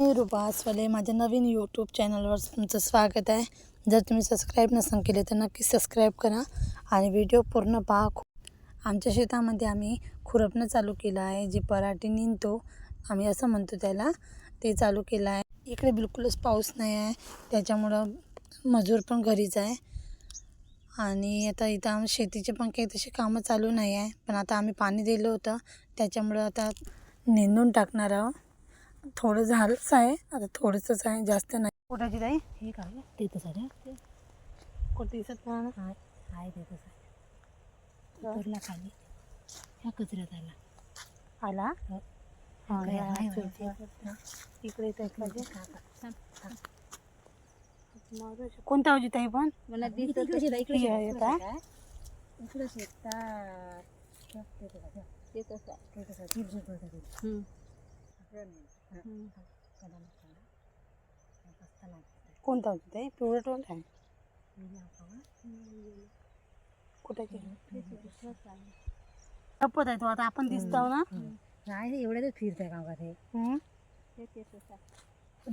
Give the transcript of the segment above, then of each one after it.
मी रूपा आसवाले, माझ्या नवीन यूट्यूब चॅनलवर तुमचं स्वागत आहे। जर तुम्ही सबस्क्राईब नसेल केले तर नक्की सबस्क्राईब करा आणि व्हिडिओ पूर्ण पहा। आमच्या शेतामध्ये आम्ही खुरपणं चालू केलं आहे, जी पराठी निंदतो आम्ही असं म्हणतो त्याला, ते चालू केलं आहे। इकडे बिलकुलच पाऊस नाही आहे, त्याच्यामुळं मजूर पण घरीच आहे आणि आता इथं आम शेतीचे पण काही तसे कामं चालू नाही आहे, पण आता आम्ही पाणी दिलं होतं त्याच्यामुळं आता निंदून टाकणार आहोत। थोडं झालंच आहे, आता थोडंसंच आहे, जास्त नाही। कुठाची ताई हे काय ते तर सारे ते कुठे दिसत नाही ना? आहे ते तसं उतरला खाली ह्या कचऱ्यात आला आला काय आहे इकडे कोणता होती ताई पण मला इकडे शेतात ते तसं कोणता होती ताई? पिवळं टोल आहे कुठाची लपत आहे तो, आता आपण दिसतो ना नाही एवढ्याच फिरत आहे का ते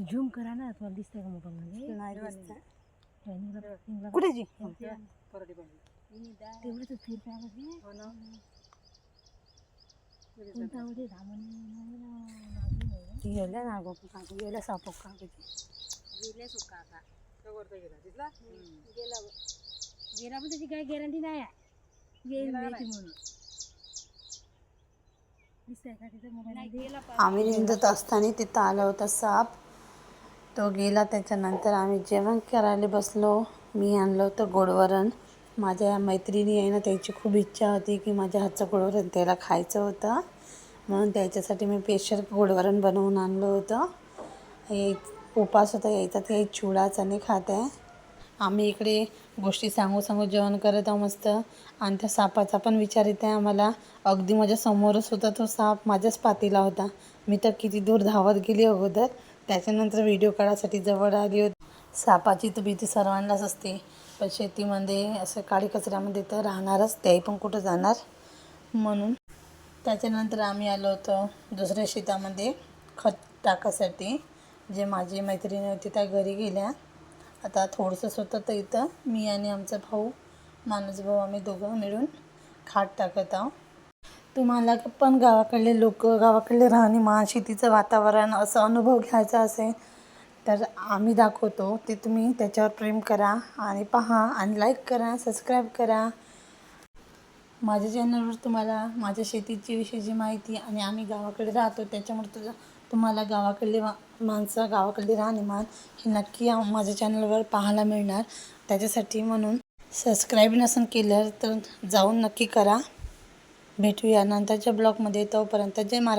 झूम करा ना, तुम्हाला दिसतंय का मोबाईल मध्ये? नाही कुठेची तेवढंच फिरत आहे गेल्या ना गो गेल्या सापो का गेला पण त्याची काही गॅरंटी नाही आहे म्हणून आम्ही निंदत असताना तिथं आला होता साप, तो गेला। त्याच्यानंतर आम्ही जेवण करायला बसलो। मी आणलं होतं गोडवरण, माझ्या मैत्रिणी आहे ना त्याची खूप इच्छा होती की माझ्या हातचं गोडवरण त्याला खायचं होतं, म्हणून त्याच्यासाठी मी स्पेशल गोडवरण बनवून आणलं होतं। हे उपास होता यायचा, ते चिवडा चणे खात आहे। आम्ही इकडे गोष्टी सांगू जेवण करत आहोत मस्त, आणि त्या सापाचा पण विचार येत आहे आम्हाला। अगदी माझ्या समोरच होता तो साप, माझ्याच पातीला होता। मी तर किती दूर धावत गेली अगोदर, त्याच्यानंतर व्हिडिओ काढायसाठी जवळ आली होती। सापाची तर भीती सर्वांनाच असते, पण शेतीमध्ये असं काळी कचऱ्यामध्ये तर राहणारच, त्याही पण कुठं जाणार म्हणून। त्याच्यानंतर आम्ही आलो होतो दुसऱ्या शेतामध्ये खत टाकायसाठी, जे माझी मैत्रिणी होती त्या घरी गेल्या। आता थोडंसंच होतं तर इथं मी आणि आमचा भाऊ मानस भाऊ आम्ही दोघं मिळून खात टाकत आहोत। तुम्हाला पण गावाकडले लोक, गावाकडले राहणीमान, शेतीचं वातावरण असं अनुभव घ्यायचा असेल तर आम्ही दाखवतो, ते तुम्ही त्याच्यावर प्रेम करा आणि पहा आणि लाईक करा, सबस्क्राईब करा। माझ्या चॅनलवर तुम्हाला माझ्या शेतीची विषयीची माहिती, आणि आम्ही गावाकडे राहतो त्याच्यामुळे तुम्हाला गावाकडली माणसं, गावाकडली राहणीमान हे नक्की माझ्या चॅनलवर पाहायला मिळणार। त्याच्यासाठी म्हणून सबस्क्राईब नसेल केलं तर जाऊन नक्की करा। भेटूया नंतरच्या ब्लॉगमध्ये, तोपर्यंत जय महाराज।